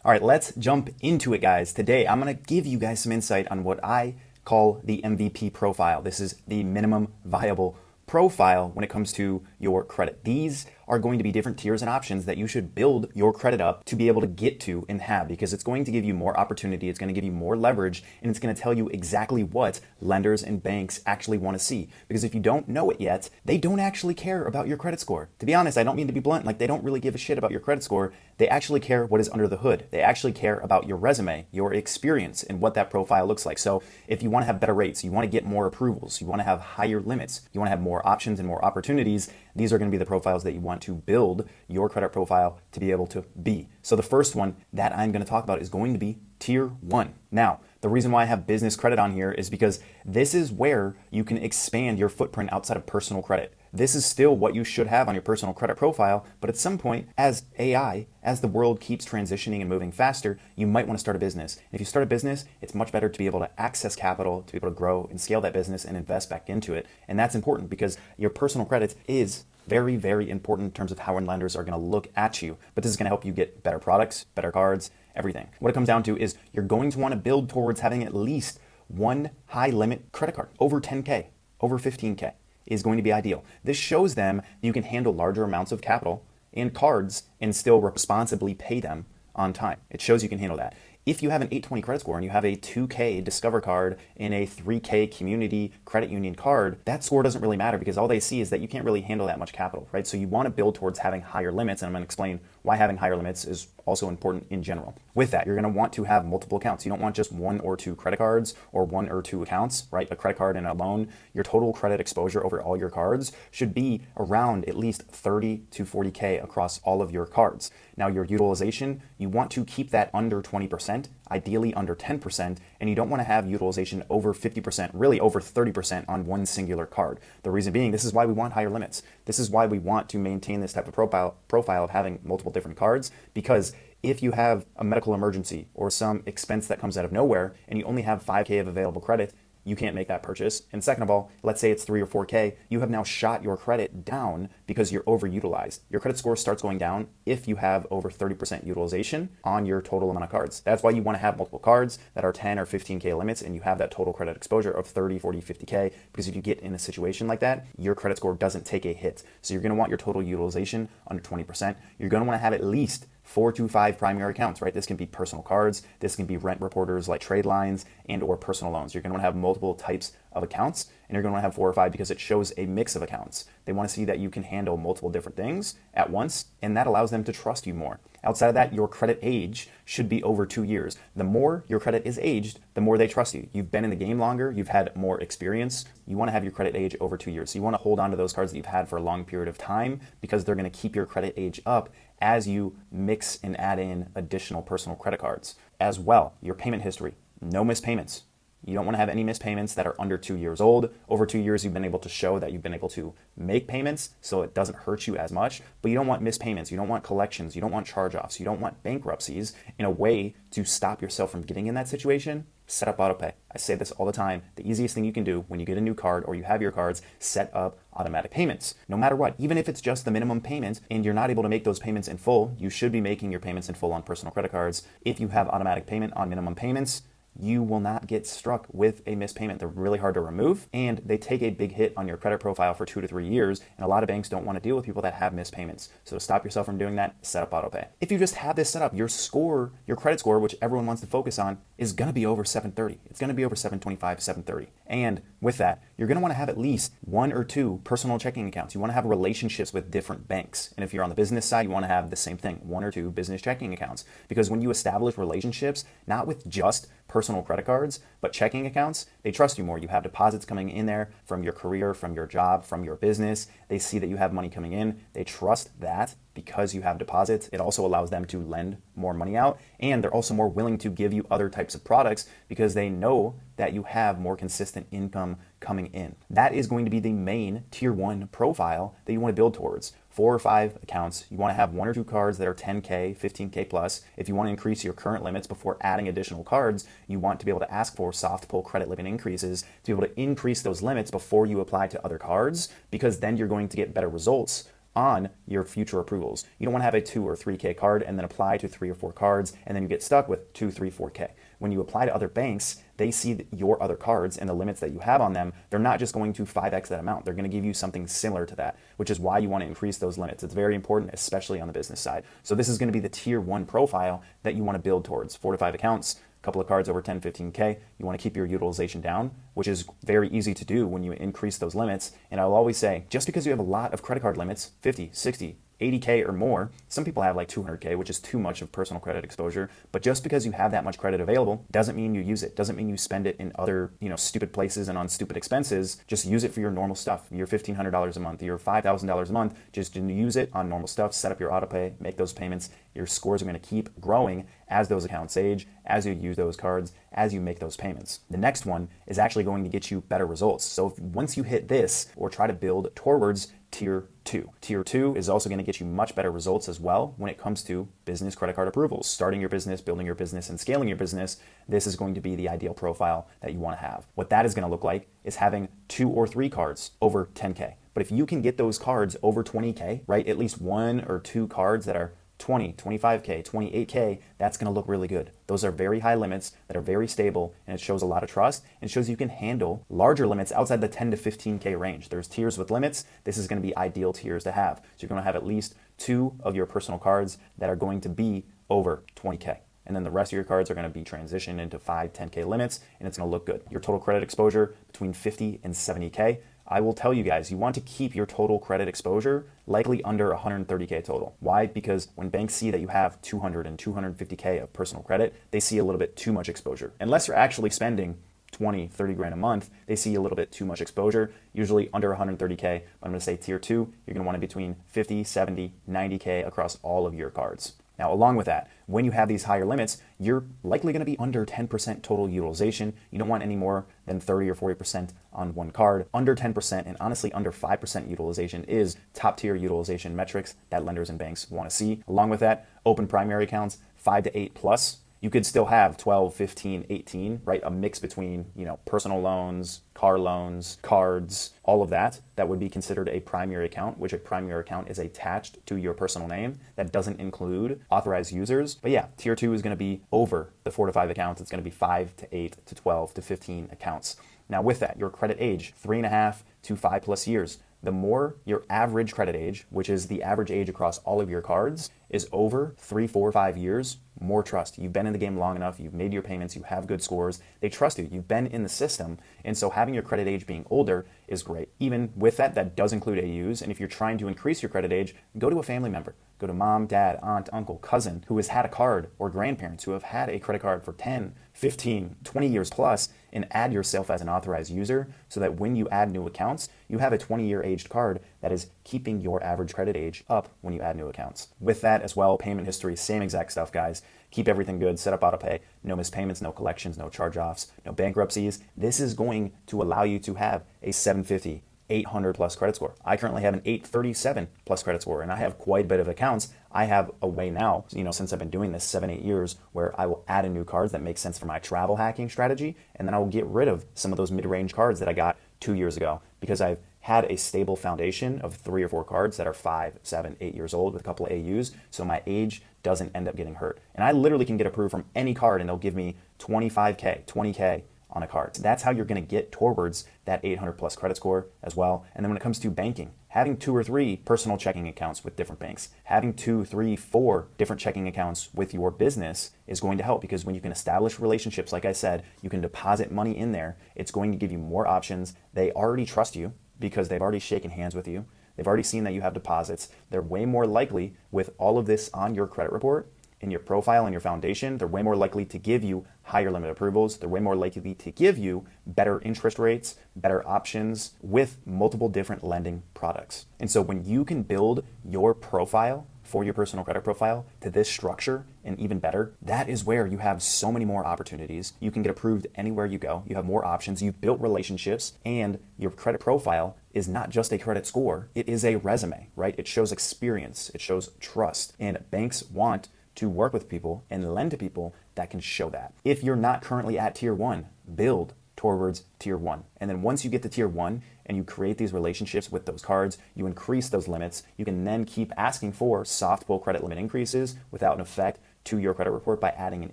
All right, let's jump into it, guys. Today, I'm going to give you guys some insight on what I call the MVP profile. This is the minimum viable profile when it comes to your credit. These are going to be different tiers and options that you should build your credit up to be able to get to and have, because it's going to give you more opportunity, it's going to give you more leverage, and it's going to tell you exactly what lenders and banks actually want to see. Because if you don't know it yet, they don't actually care about your credit score. To be honest, I don't mean to be blunt, like they don't really give a shit about your credit score. They actually care what is under the hood. They actually care about your resume, your experience, and what that profile looks like. So if you want to have better rates, you want to get more approvals, you want to have higher limits, you want to have more options and more opportunities, these are going to be the profiles that you want to build your credit profile to be able to be. So the first one that I'm going to talk about is going to be Tier 1. Now, the reason why I have business credit on here is because this is where you can expand your footprint outside of personal credit. This is still what you should have on your personal credit profile, but at some point, as the world keeps transitioning and moving faster, you might want to start a business. And if you start a business, it's much better to be able to access capital, to be able to grow and scale that business and invest back into it. And that's important because your personal credit is very, very important in terms of how lenders are going to look at you. But this is going to help you get better products, better cards, everything. What it comes down to is you're going to want to build towards having at least one high limit credit card, over 10K, over 15K. Is going to be ideal. This shows them you can handle larger amounts of capital and cards and still responsibly pay them on time. It shows you can handle that. If you have an 820 credit score and you have a 2K Discover card and a 3K Community Credit Union card, that score doesn't really matter because all they see is that you can't really handle that much capital, right? So you want to build towards having higher limits, and I'm going to explain why having higher limits is also important in general. With that, you're going to want to have multiple accounts. You don't want just one or two credit cards or one or two accounts, right? A credit card and a loan. Your total credit exposure over all your cards should be around at least 30 to 40K across all of your cards. Now, your utilization, you want to keep that under 20%, ideally under 10%, and you don't want to have utilization over 50%, really over 30% on one singular card. The reason being, this is why we want higher limits. This is why we want to maintain this type of profile of having multiple different cards, because if you have a medical emergency or some expense that comes out of nowhere and you only have 5K of available credit, you can't make that purchase. And second of all, let's say it's 3 or 4K, you have now shot your credit down because you're overutilized. Your credit score starts going down if you have over 30% utilization on your total amount of cards. That's why you want to have multiple cards that are 10 or 15K limits and you have that total credit exposure of 30, 40, 50K, because if you get in a situation like that, your credit score doesn't take a hit. So you're going to want your total utilization under 20%. You're going to want to have at least 4 to 5 primary accounts, right? This can be personal cards, this can be rent reporters like trade lines and or personal loans. You're going to want to have multiple types of accounts, and you're going to want to have 4 or 5 because it shows a mix of accounts. They want to see that you can handle multiple different things at once, and that allows them to trust you more. Outside of that, your credit age should be over 2 years. The more your credit is aged, the more they trust you. You've been in the game longer, you've had more experience. You want to have your credit age over 2 years. So you want to hold on to those cards that you've had for a long period of time because they're going to keep your credit age up as you mix and add in additional personal credit cards. As well, your payment history, no missed payments. You don't want to have any missed payments that are under 2 years old. Over 2 years, you've been able to show that you've been able to make payments so it doesn't hurt you as much, but you don't want missed payments. You don't want collections. You don't want charge-offs. You don't want bankruptcies. In a way to stop yourself from getting in that situation, set up autopay. I say this all the time. The easiest thing you can do when you get a new card or you have your cards, set up automatic payments. No matter what, even if it's just the minimum payment and you're not able to make those payments in full, you should be making your payments in full on personal credit cards. If you have automatic payment on minimum payments, you will not get struck with a missed payment. They're really hard to remove, and they take a big hit on your credit profile for 2 to 3 years, and a lot of banks don't want to deal with people that have missed payments. So to stop yourself from doing that, set up autopay. If you just have this set up, your score, your credit score, which everyone wants to focus on, is going to be over 730. It's going to be over 725, 730. And with that, you're going to want to have at least 1 or 2 personal checking accounts. You want to have relationships with different banks. And if you're on the business side, you want to have the same thing, 1 or 2 business checking accounts. Because when you establish relationships, not with just personal credit cards, but checking accounts, they trust you more. You have deposits coming in there from your career, from your job, from your business. They see that you have money coming in. They trust that because you have deposits. It also allows them to lend more money out, and they're also more willing to give you other types of products because they know that you have more consistent income coming in. That is going to be the main tier 1 profile that you want to build towards. 4 or 5 accounts. You want to have 1 or 2 cards that are 10K, 15K plus. If you want to increase your current limits before adding additional cards, you want to be able to ask for soft pull credit limit increases to be able to increase those limits before you apply to other cards, because then you're going to get better results on your future approvals. You don't want to have a 2 or 3K card and then apply to 3 or 4 cards and then you get stuck with 2, 3, 4K. When you apply to other banks, they see your other cards and the limits that you have on them. They're not just going to 5x that amount. They're going to give you something similar to that, which is why you want to increase those limits. It's very important, especially on the business side. So this is going to be the tier 1 profile that you want to build towards. 4 to 5 accounts, couple of cards over 10, 15K. You want to keep your utilization down, which is very easy to do when you increase those limits. And I'll always say, just because you have a lot of credit card limits, 50, 60, 80K or more, some people have like 200K, which is too much of personal credit exposure. But just because you have that much credit available doesn't mean you use it. Doesn't mean you spend it in other, stupid places and on stupid expenses. Just use it for your normal stuff. Your $1,500 a month, your $5,000 a month, just use it on normal stuff. Set up your auto pay, make those payments. Your scores are going to keep growing as those accounts age, as you use those cards, as you make those payments. The next one is actually going to get you better results. So once you hit this or try to build towards tier 2. Tier 2 is also going to get you much better results as well when it comes to business credit card approvals. Starting your business, building your business, and scaling your business, this is going to be the ideal profile that you want to have. What that is going to look like is having 2 or 3 cards over 10K. But if you can get those cards over 20K, right, at least 1 or 2 cards that are 20, 25K, 28K, that's going to look really good. Those are very high limits that are very stable, and it shows a lot of trust and shows you can handle larger limits outside the 10 to 15K range. There's tiers with limits. This is going to be ideal tiers to have. So you're going to have at least 2 of your personal cards that are going to be over 20K. And then the rest of your cards are going to be transitioned into 5, 10K limits, and it's going to look good. Your total credit exposure between 50 and 70K. I will tell you guys, you want to keep your total credit exposure likely under 130K total. Why? Because when banks see that you have 200 and 250K of personal credit, they see a little bit too much exposure. Unless you're actually spending 20, 30 grand a month, they see a little bit too much exposure, usually under 130K. I'm going to say tier 2, you're going to want to be between 50, 70, 90K across all of your cards. Now, along with that, when you have these higher limits, you're likely going to be under 10% total utilization. You don't want any more than 30 or 40% on one card. Under 10% and honestly under 5% utilization is top tier utilization metrics that lenders and banks want to see. Along with that, open primary accounts, 5 to 8 plus. You could still have 12, 15, 18, right? A mix between, personal loans, car loans, cards, all of that. That would be considered a primary account, which a primary account is attached to your personal name. That doesn't include authorized users. But yeah, tier 2 is going to be over the 4 to 5 accounts. It's going to be 5 to 8 to 12 to 15 accounts. Now with that, your credit age, 3.5 to 5+ years. The more your average credit age, which is the average age across all of your cards, is over 3, 4, 5 years, more trust. You've been in the game long enough, you've made your payments, you have good scores, they trust you, you've been in the system, and so having your credit age being older is great. Even with that, that does include AUs, and if you're trying to increase your credit age, go to a family member. Go to mom, dad, aunt, uncle, cousin who has had a card, or grandparents who have had a credit card for 10, 15, 20 years plus, and add yourself as an authorized user so that when you add new accounts, you have a 20-year aged card that is keeping your average credit age up when you add new accounts. With that as well, payment history, same exact stuff, guys. Keep everything good, set up auto pay, no missed payments, no collections, no charge-offs, no bankruptcies. This is going to allow you to have a 750, 800 plus credit score. I currently have an 837 plus credit score, and I have quite a bit of accounts. I have a way now, since I've been doing this 7-8 years, where I will add in new cards that make sense for my travel hacking strategy, and then I will get rid of some of those mid-range cards that I got 2 years ago because I've had a stable foundation of 3 or 4 cards that are 5, 7, 8 years old with a couple of AUs, so my age doesn't end up getting hurt. And I literally can get approved from any card, and they'll give me 25K, 20K on a card. So that's how you're going to get towards that 800 plus credit score as well. And then when it comes to banking, having 2 or 3 personal checking accounts with different banks, having 2, 3, 4 different checking accounts with your business is going to help, because when you can establish relationships, like I said, you can deposit money in there. It's going to give you more options. They already trust you because they've already shaken hands with you. They've already seen that you have deposits. They're way more likely, with all of this on your credit report, in your profile and your foundation, they're way more likely to give you higher limit approvals. They're way more likely to give you better interest rates, better options with multiple different lending products. And so when you can build your profile for your personal credit profile to this structure and even better, that is where you have so many more opportunities. You can get approved anywhere you go. You have more options. You've built relationships, and your credit profile is not just a credit score. It is a resume, right? It shows experience. It shows trust. And banks want to work with people and lend to people that can show that. If you're not currently at tier 1, build towards tier 1. And then once you get to tier 1 and you create these relationships with those cards, you increase those limits, you can then keep asking for soft pull credit limit increases without an effect to your credit report by adding an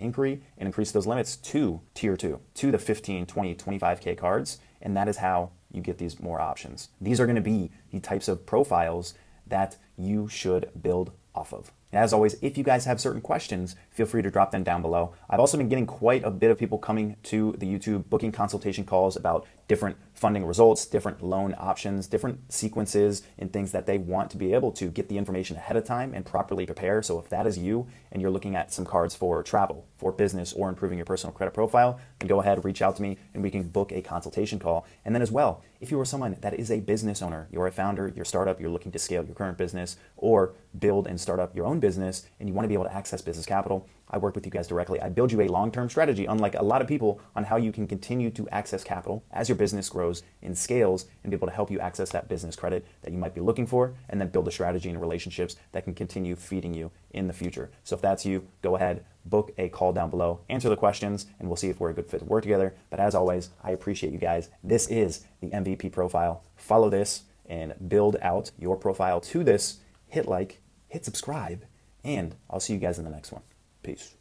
inquiry and increase those limits to tier 2, to the 15, 20, 25K cards. And that is how you get these more options. These are going to be the types of profiles that you should build off of. And as always, if you guys have certain questions, feel free to drop them down below. I've also been getting quite a bit of people coming to the YouTube booking consultation calls about different funding results, different loan options, different sequences, and things that they want to be able to get the information ahead of time and properly prepare. So if that is you and you're looking at some cards for travel, for business, or improving your personal credit profile, then go ahead, reach out to me, and we can book a consultation call. And then as well, if you are someone that is a business owner, you're a founder, your startup, you're looking to scale your current business or build and start up your own business, and you want to be able to access business capital, I work with you guys directly. I build you a long-term strategy, unlike a lot of people, on how you can continue to access capital as your business grows and scales and be able to help you access that business credit that you might be looking for, and then build a strategy and relationships that can continue feeding you in the future. So if that's you, go ahead, book a call down below, answer the questions, and we'll see if we're a good fit to work together. But as always, I appreciate you guys. This is the MVP profile. Follow this and build out your profile to this. Hit like, hit subscribe, and I'll see you guys in the next one. Peace.